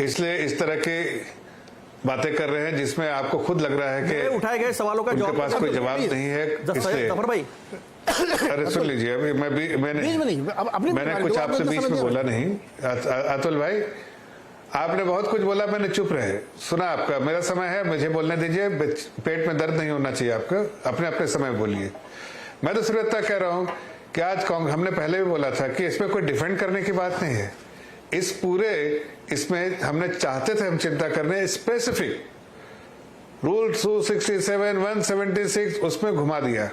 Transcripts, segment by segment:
इसलिए इस तरह की बातें कर रहे हैं जिसमें आपको खुद लग रहा है कि उठाए गए सवालों का उनके पास कोई जवाब नहीं है। इसलिए जफर भाई, अरे सुन लीजिए, अभी मैंने कुछ आपसे बीच में बोला नहीं। अतुल भाई, आपने बहुत कुछ बोला, मैंने चुप रहे सुना आपका। मेरा समय है, मुझे बोलने दीजिए। पेट में दर्द नहीं होना चाहिए आपका, अपने अपने समय बोलिए। मैं तो सिर्फ इतना कह रहा हूं कि आज हमने पहले भी बोला था कि इसमें कोई डिफेंड करने की बात नहीं है। इस पूरे इसमें हमने चाहते थे हम चिंता करने स्पेसिफिक रूल 267, 176 उसमें घुमा दिया।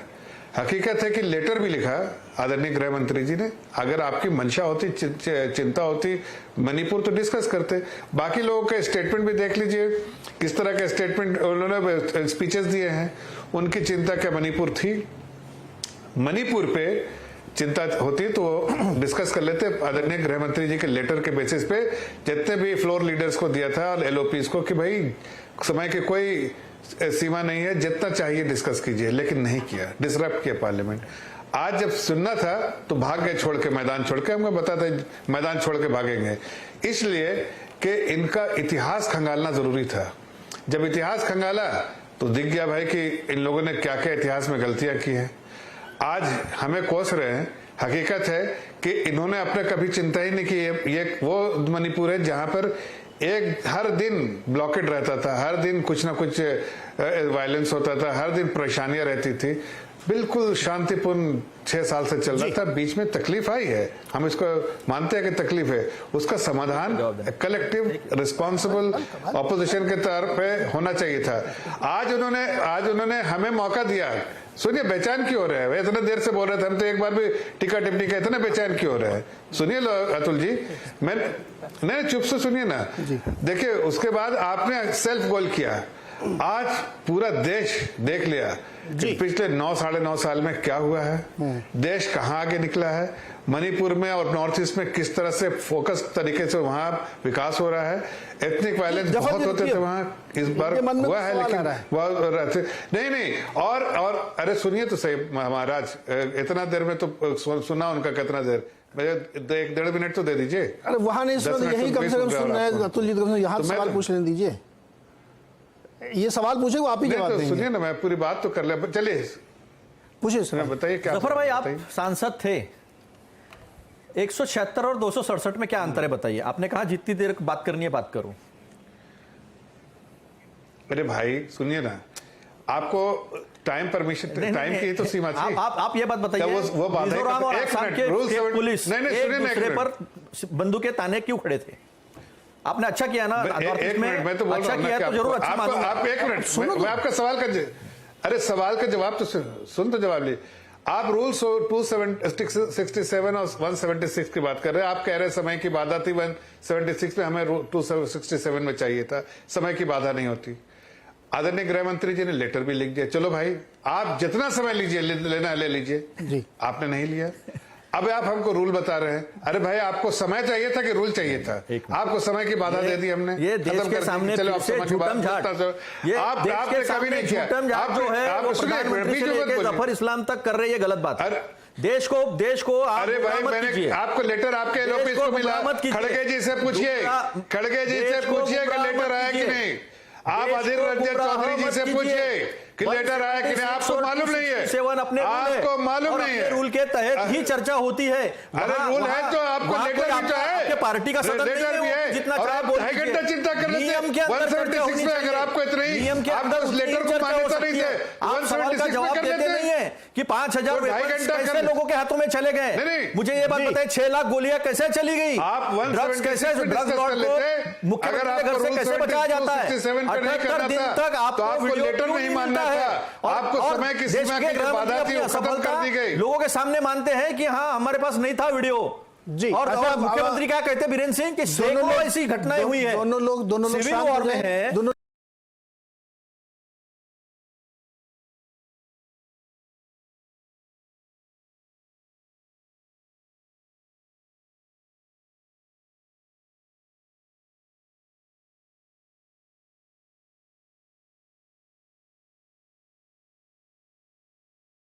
हकीकत है कि लेटर भी लिखा आदरणीय गृह मंत्री जी ने। अगर आपकी मंशा होती, चिंता होती, मणिपुर तो डिस्कस करते। बाकी लोगों के स्टेटमेंट भी देख लीजिए, किस तरह के स्टेटमेंट उन्होंने स्पीचेस दिए हैं। उनकी चिंता क्या मणिपुर थी? मणिपुर पे चिंता होती तो डिस्कस कर लेते आदरणीय गृह मंत्री जी के लेटर के बेसिस पे, जितने भी फ्लोर लीडर्स को दिया था और एलओपीज को, कि भाई समय की कोई सीमा नहीं है, जितना चाहिए डिस्कस कीजिए। लेकिन नहीं किया, डिसरप्ट किया पार्लियामेंट। आज जब सुनना था तो भाग गए छोड़ के, मैदान छोड़ के। हमको बताते मैदान छोड़ के भागेंगे, इसलिए कि इनका इतिहास खंगालना जरूरी था। जब इतिहास खंगाला तो दिख गया भाई कि इन लोगों ने क्या क्या इतिहास में गलतियां की हैं। आज हमें कोस रहे हैं। हकीकत है कि इन्होंने अपने कभी चिंता ही नहीं की। ये वो मणिपुर है जहां पर हर दिन ब्लॉकेड रहता था, हर दिन कुछ ना कुछ वायलेंस होता था, हर दिन परेशानियां रहती थी। बिल्कुल शांतिपूर्ण 6 साल से चल रहा था। बीच में तकलीफ आई है, हम इसको मानते हैं कि तकलीफ है। उसका समाधान कलेक्टिव रिस्पॉन्सिबल ऑपोजिशन के तौर पे होना चाहिए था। आज उन्होंने हमें मौका दिया। सुनिए, बेचैन क्यों हो रहे हैं? इतने देर से बोल रहे थे, हम तो एक बार भी टिक्का टिप्पणी का, इतने बेचैन क्यों हो रहे हैं? सुनिए अतुल जी, नहीं चुप से सुनिए ना। देखिए, उसके बाद आपने सेल्फ गोल किया। आज पूरा देश देख लिया कि पिछले 9 साढ़े 9 साल में क्या हुआ है, देश कहाँ आगे निकला है। मणिपुर में और नॉर्थ ईस्ट में किस तरह से फोकस तरीके से वहां विकास हो रहा है। एथनिक वायलेंस बहुत होते थे वहां, इस बार हुआ है, लेकिन नहीं। और अरे सुनिए तो सही महाराज, इतना देर में तो सुना उनका कितना देर, 1-1.5 मिनट तो दे दीजिए। अरे वहां नहीं, यही कम से कम सुन रहे हैं अतुल जी, तो यहाँ सवाल पूछ लेने दीजिए। ये सवाल पूछे वो आप ही जवाब देंगे। सुनिए ना, मैं पूरी बात तो कर ले, चलिए पूछिए। बताइए क्या। जफर भाई, आप सांसद थे। 176 और 267 में क्या अंतर है बताइए? आपने कहा जितनी देर बात करनी है बात करूं। अरे भाई सुनिए ना, आपको टाइम परमिशन, टाइम की तो सीमा थी। आप ये बात बताइए, वो बात है, मिजोरम और असम के पुलिस एक दूसरे पर बंदूकें ताने क्यों खड़े थे? आपने अच्छा किया ना, एक मिनट, मैं तो बोल रहा हूं किया तो जरूर अच्छा मानूंगा। आप एक मिनट, मैं आपका सवाल अरे सवाल का जवाब तो सुन तो जवाब ली। आप रूल 267 और 176 की बात कर रहे हैं। आप कह रहे हैं समय की बाधा थी 176 में, हमें 267 में चाहिए था। समय की बाधा नहीं होती। आदरणीय गृह मंत्री जी ने लेटर भी लिख दिया, चलो भाई आप जितना समय लीजिए, लेना ले लीजिए। आपने नहीं लिया। अब आप हमको रूल बता रहे हैं। अरे भाई, आपको समय चाहिए था कि रूल चाहिए था? आपको समय की बाधा दे दी हमने। ये देश के सामने चलो, आप समय की बात आपने कभी नहीं किया। आप जो है जफर इस्लाम तक कर रहे हैं, ये गलत बात है। देश को अरे भाई, मैंने आपको लेटर आपके एलओपी को मिला। खड़गे जी से पूछिए, खड़गे जी से पूछिए कि लेटर आया कि नहीं। आप अधीर रंजन चौधरी जी से पूछिए कि लेटर आया कि नहीं। आपको मालूम नहीं है? आपको मालूम नहीं है? रूल के तहत ही चर्चा होती है। अरे रूल है तो आपको लेटर भी तो है, आपके पार्टी का सदन लेटर भी है, जितना और आप 2.5 घंटा चिंता कर लेते हैं। 176 में अगर आपको इतना ही, आप उस लेटर को मान्यता नहीं थे, आप सवाल का जवाब देते नहीं है कि 5000 कैसे लोगों के हाथों में चले गए। मुझे ये बात बताइए, 6 लाख गोलियां कैसे चली गई? आप ड्रग्स कैसे, ड्रग्स लॉर्ड को मुख्यमंत्री के घर से कैसे बचाया जाता है? 78 दिन तक आपको लेटर नहीं मानना है। आपको समय की सीमा की बाधा थी, वो खत्म कर दी गई। लोगों के सामने मानते हैं कि हाँ हमारे पास नहीं था वीडियो जी। और मुख्यमंत्री क्या कहते हैं वीरेंद्र सिंह कि सैकड़ों ऐसी घटनाएं हुई है, दोनों लोग सिविल वॉर में है।